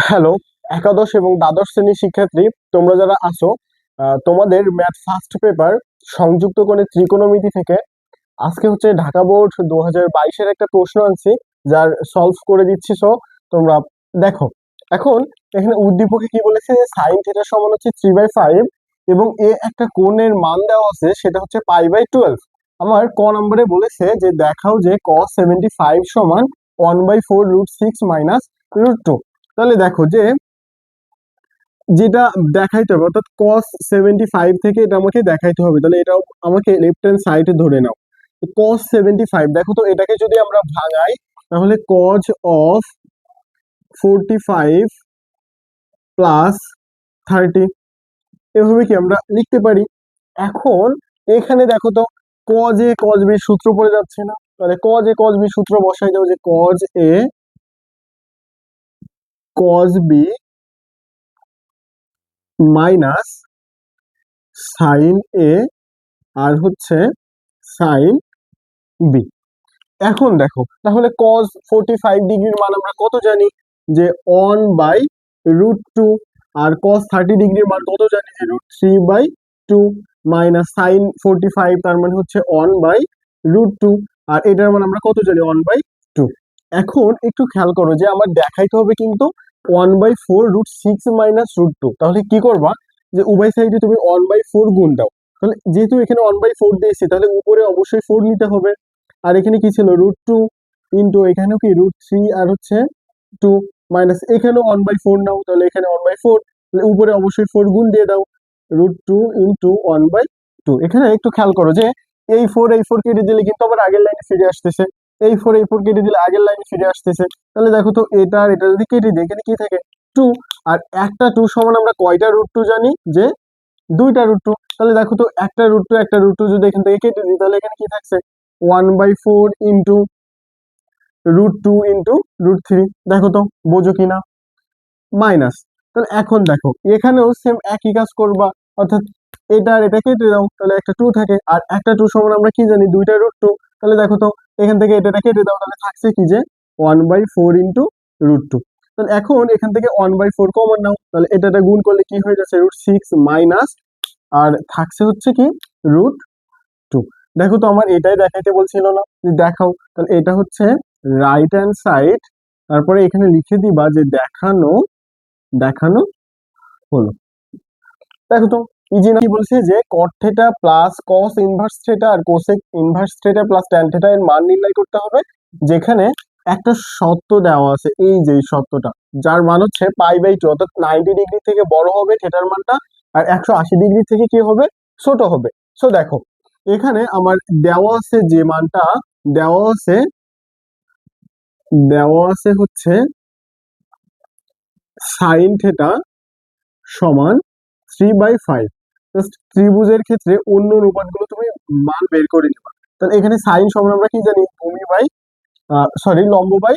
Hello, একাদশ এবং দ্বাদশ শ্রেণীর শিক্ষার্থী তোমরা যারা আছো, তোমাদের ম্যাথ ফার্স্ট পেপার সংযুক্ত কোণের ত্রিকোণমিতি থেকে আজকে হচ্ছে ঢাকা বোর্ড 2022-এর একটা প্রশ্ন আনছি, যার সলভ করে দিচ্ছি। সো তোমরা দেখো। এখন এখানে উদ্দীপকে কি বলেছে যে সাইন থিটা সমান হচ্ছে 3/5 এবং এ একটা কোণের মান দেওয়া আছে, সেটা হচ্ছে π/12। আমার ক নম্বরে বলেছে যে দেখাও যে cos 75 সমান 1/4√6 মাইনাস √2। তাহলে দেখো যে যেটা দেখাইতে হবে, অর্থাৎ cos 75 থেকে এটা আমাকে দেখাইতে হবে। তাহলে এটাও আমাকে লেফট হ্যান্ড সাইডে ধরে নাও। cos 75, দেখো তো এটাকে যদি আমরা ভাঙাই তাহলে cos অফ 45 প্লাস 30, এভাবে কি আমরা লিখতে পারি। এখন এখানে দেখো তো cos a cos b সূত্র পড়ে যাচ্ছে না? তাহলে cos a cos b সূত্র বসাই দাও যে cos a cos b minus sine A আর হচ্ছে সাইন বি। এখন দেখো তাহলে cos 45 ডিগ্রির মান আমরা কত জানি যে 1/√2, আর cos 30 ডিগ্রির মান কত জানি যে √3/2, মাইনাস সাইন 45 তার মানে হচ্ছে 1/√2, আর এটার মান আমরা কত জানি 1/2। এখন একটু খেয়াল করো যে আমার দেখাইতে হবে কিন্তু 1/4√6 মাইনাস √2। তাহলে কি করবা যে উভয় সাইডে তুমি 1/4 গুণ দাও। তাহলে যেহেতু এখানে 1/4 দিয়েছি তাহলে উপরে অবশ্যই 4 নিতে হবে। আর এখানে কি ছিল √2 ইন্টু এখানেও কি √3 আর হচ্ছে 2, মাইনাস এখানেও 1/4 নাও, তাহলে এখানে 1/4, তাহলে উপরে অবশ্যই 4 গুণ দিয়ে দাও, √2 ইন্টু 1/2। এখানে একটু খেয়াল করো যে এই 4 কেটে দিলে কিন্তু আবার আগের লাইনে ফিরে আসতেছে, এই 4 কেটে দিলে আগের লাইনে ফিরে আসতেছে। তাহলে দেখো তো এটা আর এটা যদি কেটে দিই এখানে কি থাকে 2, আর একটা 2 সমান আমরা কয়টা √2 জানি যে 2টা √2। তাহলে দেখো তো একটা √2 যদি এখান থেকে কেটে দিই তাহলে এখানে কি থাকছে 1/4 ইন্টু √2 ইন্টু √3। দেখো তো বোঝো কিনা, মাইনাস। তাহলে এখন দেখো এখানেও সেম একই কাজ করবা, অর্থাৎ এটা আর এটা কেটে দাও, তাহলে একটা 2 থাকে, আর একটা 2 সমান আমরা কি জানি 2টা √2। তাহলে দেখো তো এখান থেকে এটা কেটে দাও, তাহলে থাকছে কি যে 1/4 ইন্টু √2। তাহলে এখন এখান থেকে 1/4 কমন নাও, তাহলে এটা গুণ করলে কি হয়ে যাচ্ছে √6 মাইনাস, আর থাকছে হচ্ছে কি √2। দেখো তো আমার এটাই দেখাইতে বলছিল না যে দেখাও, তাহলে এটা হচ্ছে রাইট হ্যান্ড সাইড, তারপরে এখানে লিখে দিবা যে দেখানো দেখানো হলো। দেখো তো ইজি না? কি বলছে যে cot theta plus cos inverse theta আর cosec inverse theta plus tan theta এর মান নির্ণয় করতে হবে, যেখানে একটা শর্ত দেওয়া আছে, এই যে শর্তটা, যার মান হচ্ছে π/2, অর্থাৎ 90 ডিগ্রি থেকে বড় হবে থিটার মানটা, আর 180 ডিগ্রি থেকে কি হবে ছোট হবে। সো দেখো এখানে আমার দেওয়া আছে যে মানটা দেওয়া আছে দেওয়া আছে হচ্ছে সাইন থিটা সমান 3/5। জাস্ট ত্রিভুজের ক্ষেত্রে অন্য অনুপাতগুলো তুমি মান বের করে নিবা। তাহলে এখানে সাইন সমান আমরা কি জানি ভূমি বাই লম্ব বাই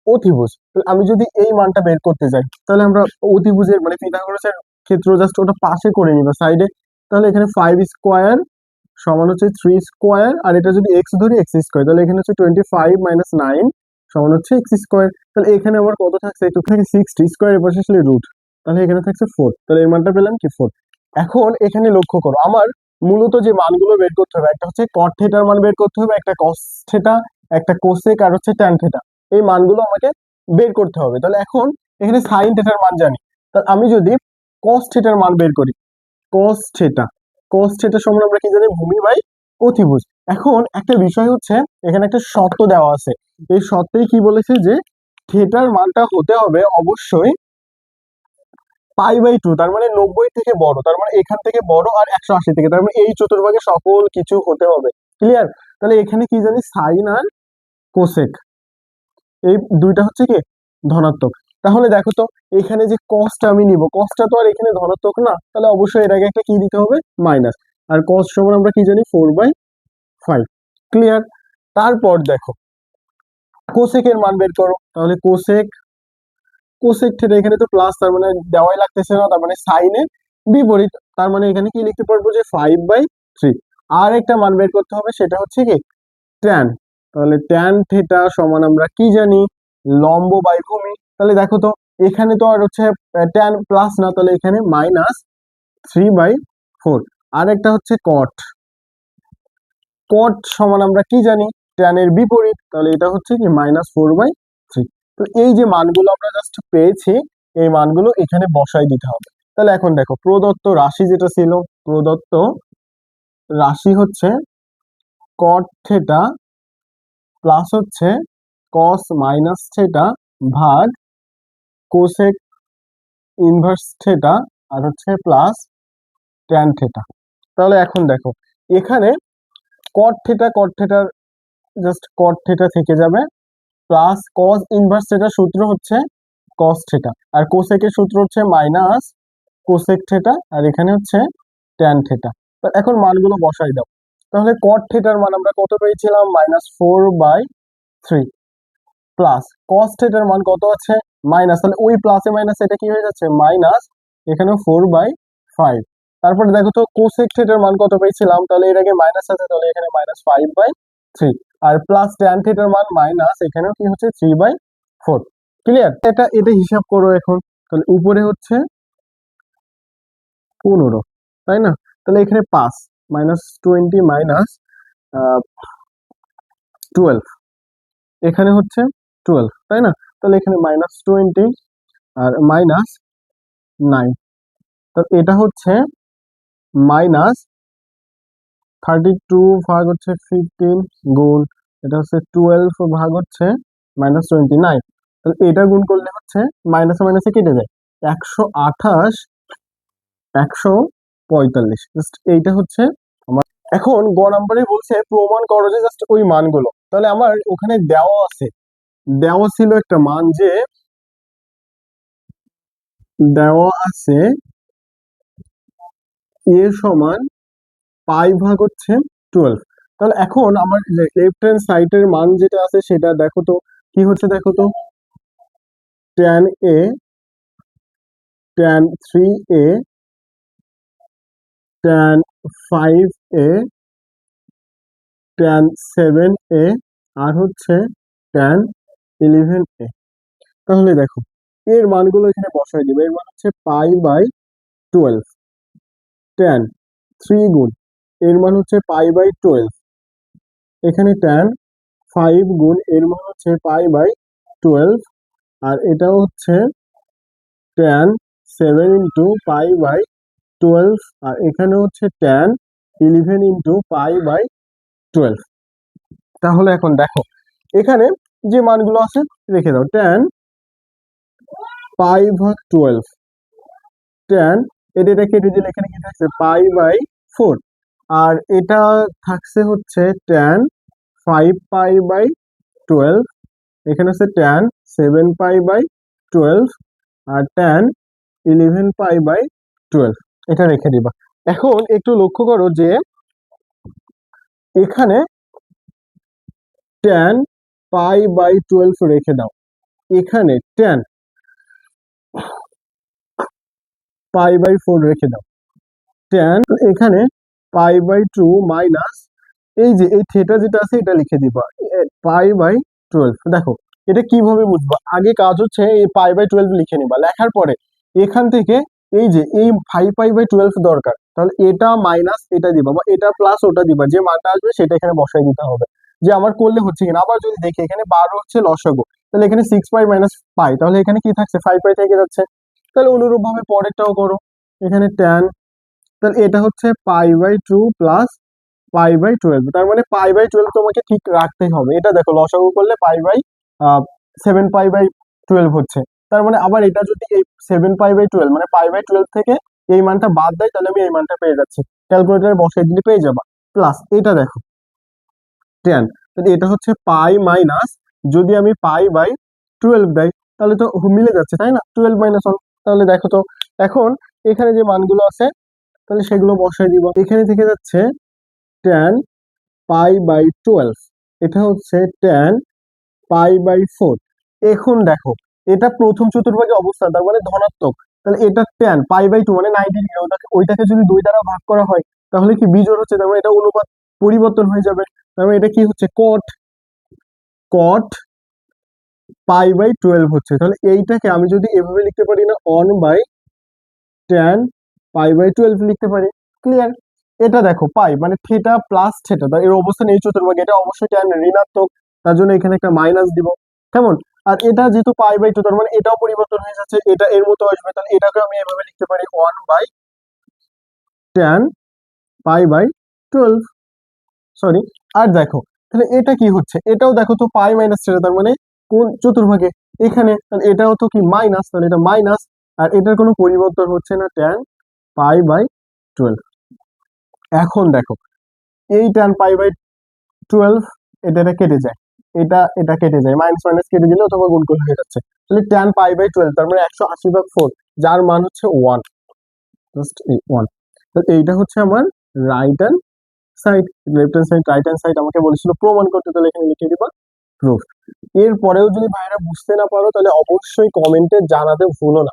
অতিভুজ। তাহলে আমি যদি এই মানটা বের করতে যাই তাহলে আমরা অতিভুজের মানে পিথাগোরাসের ক্ষেত্র জাস্ট ওটা পাশে করে নিবা সাইডে। তাহলে এখানে 5 স্কোয়ার সমান হচ্ছে 3 স্কোয়ার, আর এটা যদি এক্স ধরি এক্স স্কোয়ার, তাহলে এখানে হচ্ছে 25 মাইনাস 9 সমান হচ্ছে এক্স স্কোয়ার। তাহলে এখানে আমার কত থাকছে একটু থাকে 60 স্কোয়ার, এর পাশে আসলে রুট, তাহলে এখানে থাকছে 4। তাহলে এই মানটা পেলাম কি 4। এখন এখানে লক্ষ্য করো আমার মূলত যে মানগুলো বের করতে হবে, একটা হচ্ছে কট থিটার মান বের করতে হবে, একটা কস থিটা, একটা কোসেক, আর হচ্ছে ট্যান থিটা। এই মানগুলো আমাকে বের করতে হবে। তাহলে এখন এখানে সাইন থিটার মান জানি, তাহলে আমি যদি কস থিটার মান বের করি, কস থিটা কস থিটা সমান আমরা কি জানি ভূমি বাই অতিভুজ। এখন একটা বিষয় হচ্ছে এখানে একটা শর্ত দেওয়া আছে, এই শর্তেই কি বলেছে যে থিটার মানটা হতে হবে অবশ্যই π/2, তার মানে 90 থেকে বড়, তার মানে এখান থেকে বড়, আর 180 থেকে, তার মানে এই চতুর্ভাগে সকল কিছু হতে হবে। ক্লিয়ার? তাহলে এখানে কি জানি সাইন আর কোসেক, এই দুইটা হচ্ছে কি ধনাত্মক। তাহলে দেখো তো এখানে যে কসটা আমি নিব, কসটা তো আর এখানে ধনাত্মক না, তাহলে অবশ্যই এর আগে একটা কি দিতে হবে মাইনাস, আর কস সমান আমরা কি জানি 4/5। ক্লিয়ার? তারপর দেখো কোসেকের মান বের করো, তাহলে কোসেক কোসেক থিটা, এখানে তো প্লাস, তার মানে দেওয়াই লাগতেছে না, তার মানে সাইনের বিপরীত, তার মানে এখানে কি লিখতে পারবো যে 5/3। আর একটা মান বের করতে হবে, সেটা হচ্ছে কি ট্যান। তাহলে ট্যান থিটা সমান আমরা কি জানি লম্ব বাই ভূমি। তাহলে দেখো তো এখানে তো আর হচ্ছে ট্যান প্লাস না, তাহলে এখানে -3/4। আর একটা হচ্ছে কট। কট সমান আমরা কি জানি, ট্যানের বিপরীত, তাহলে এটা হচ্ছে কি -4/3। তো এই যে মানগুলো আমরা জাস্ট পেয়েছি, এই মানগুলো এখানে বসাই দিতে হবে। তাহলে এখন দেখো, প্রদত্ত রাশি যেটা ছিল, প্রদত্ত রাশি হচ্ছে কট থেটা প্লাস হচ্ছে কস মাইনাস থেটা ভাগ কোসেক ইনভার্স থেটা আর হচ্ছে প্লাস ট্যান থেটা। তাহলে এখন দেখো, এখানে কট থেটার জাস্ট কট থেটা থেকে যাবে, প্লাস কস ইনভার্স থেটার সূত্র হচ্ছে কস থেটা, আর কোসেকের সূত্র হচ্ছে মাইনাস কোসেক থেটা, আর এখানে হচ্ছে ট্যান থেটা। এখন মানগুলো বসাই দাও। তাহলে কট থেটার মান আমরা কত পেয়েছিলাম, -4/3, প্লাস কস থেটার মান কত আছে, মাইনাস, তাহলে ওই প্লাসে মাইনাস এটা কি হয়ে যাচ্ছে মাইনাস, এখানে 4/5। তারপরে দেখো তো কোসেক থেটার মান কত পেয়েছিলাম, তাহলে এর আগে মাইনাস আছে, তাহলে এখানে -5/3, আর প্লাস ট্যান থেটার মান মাইনাস, এখানেও কি হচ্ছে 3/4। ক্লিয়ার? এটা হিসাব করো এখন। তাহলে উপরে হচ্ছে 15, তাই না? তাহলে এখানে 5 -20 -12, এখানে হচ্ছে 12, তাই না? তাহলে এখানে -20 আর -9, তো এটা হচ্ছে -32 ভাগ হচ্ছে 15 গুণ, এটা হচ্ছে 12 ভাগ হচ্ছে -29। তাহলে এটা গুণ করলে হচ্ছে মাইনাসে মাইনাসে কেটে যায়, 128, 145, জাস্ট এইটা হচ্ছে আমার। এখন গ নাম্বারে বলছে প্রমাণ করো যে জাস্ট ওই মানগুলো। তাহলে আমার ওখানে দেওয়া আছে, দেওয়া ছিল একটা মান, যে দেওয়া আছে এ সমান পাই ভাগ হচ্ছে 12। তাহলে এখন আমার লেফট হ্যান্ড সাইডের মান যেটা আছে সেটা দেখো তো, কি হচ্ছে দেখো তো, tan a, tan 3a, tan 5a, tan 7a, আর হচ্ছে tan 11a। তাহলে দেখো, এর মানগুলো এখানে বসাই দিবে। এর মান হচ্ছে π/12, tan 3 গুণ, এর মান হচ্ছে π/12, এখানে tan 5 গুণ, এর মান হচ্ছে π/12, আর এটাও হচ্ছে tan 7 ইন্টু π/12, আর এখানে হচ্ছে tan 11 ইন্টু π/12। তাহলে এখন দেখো, এখানে যে মানগুলো আছে রেখে দাও। tan π/12, tan এটা কেটে দিলে এখানে কি থাকছে π/4, আর এটা থাকছে হচ্ছে tan 5π/12, এখানে হচ্ছে tan 7π/12, আর tan 11π/12, এটা রেখে দিবা। এখন একটু লক্ষ্য করো যে এখানে tan π/12 রেখে দাও, এখানে tan π/4 রেখে দাও, tan এখানে π/2 মাইনাস, এই যে এই থেটা যেটা আছে এটা লিখে দিবা π/12। দেখো, এটা কিভাবে বুঝবা, আগে কাজ হচ্ছে এই π/12 লিখে নিবা, লেখার পরে এখান থেকে এই যে এই 5π/12 দরকার, তাহলে এটা মাইনাস এটা দিবা, বা এটা প্লাস ওটা দিবা, যে মানটা আসবে সেটা এখানে বসাই দিতে হবে। যে আমার করলে হচ্ছে কিনা, আবার যদি দেখি এখানে 12 হচ্ছে লসাগু, তাহলে এখানে 6π মাইনাস পাই, তাহলে এখানে কি থাকছে 5π থেকে যাচ্ছে। তাহলে অনুরূপ ভাবে পরেরটাও করো, এখানে tan, তাহলে এটা হচ্ছে π/2 প্লাস π/12, তার মানে π/12 তোমাকে ঠিক রাখতেই হবে। এটা দেখো, লসাগু করলে7π/12 হচ্ছে, তার মানে আবার এটা যদি এই 7π/12 মানে π/12 থেকে এই মানটা বাদ দেয়, তাহলে আমি এই মানটা পেয়ে যাচ্ছি, ক্যালকুলেটারে বসাই দিলে পেয়ে যাবা। প্লাস এটা দেখো tan, তাহলে এটা হচ্ছে পাই মাইনাস, যদি আমি π/12 দেই তাহলে তো মিলে যাচ্ছে, তাই না, 12 - 1। তাহলে দেখো তো, এখন এখানে যে মানগুলো আছে তাহলে সেগুলো বসাই দিব। এখানে থেকে যাচ্ছে tan π/12, এটা হচ্ছে tan π/4। এখন দেখো, এটা প্রথম চতুর্ভাগে অবস্থান, তার মানে ধনাত্মক, তাহলে এটা tan π/2 মানে 90 ডিগ্রি, ওইটাকে যদি 2 দ্বারা ভাগ করা হয় তাহলে কি বিজোড় হচ্ছে, তার মানে এটা অনুপাত পরিবর্তন হয়ে যাবে, তার মানে এটা কি হচ্ছে cot, cot π/12 হচ্ছে, তাহলে এইটাকে আমি যদি এভাবে লিখতে পারি না, 1/tan π/12 লিখতে পারি। ক্লিয়ার? এটা দেখো পাই মানে থিটা প্লাস থিটা, এর অবস্থান এই চতুর্ভাগে, এটা অবশ্যই tan ঋণাত্মক, তার জন্য এখানে একটা মাইনাস দিব। কেমন? আর এটা যেহেতু π/2, তার মানে এটাও পরিবর্তন হয়ে যাচ্ছে, এটা এর মতো আসবে, তাহলে এটাকে আমি এভাবে লিখতে পারি 1/tan π/12। সরি। আর দেখো তাহলে এটা কি হচ্ছে, এটাও দেখো তো পাই মাইনাস থিটা, তার মানে কোন চতুর্ভাগে, এখানে, তাহলে এটাও তো কি মাইনাস, তাহলে এটা মাইনাস। আর এটার কোনো পরিবর্তন হচ্ছে না, tan π/12। এখন দেখো এই tan π/12, এটা কেটে যায়, এটা কেটে যায়, মাইনাস মাইনাস কেটে দিলে অথবা গুণ করলে হয়ে যাচ্ছে। তাহলে tan π/12 তার মানে 180/4, যার মান হচ্ছে 1, জাস্ট 1। তো এইটা হচ্ছে আমার right hand side. Left hand side, right hand side আমাকে বলেছিল প্রমাণ করতে, তাহলে এখানে লিখে দিবা প্রুফ। এরপরেও যদি ভাইরা বুঝতে না পারো, তাহলে অবশ্যই কমেন্টে জানাতে ভুলো না।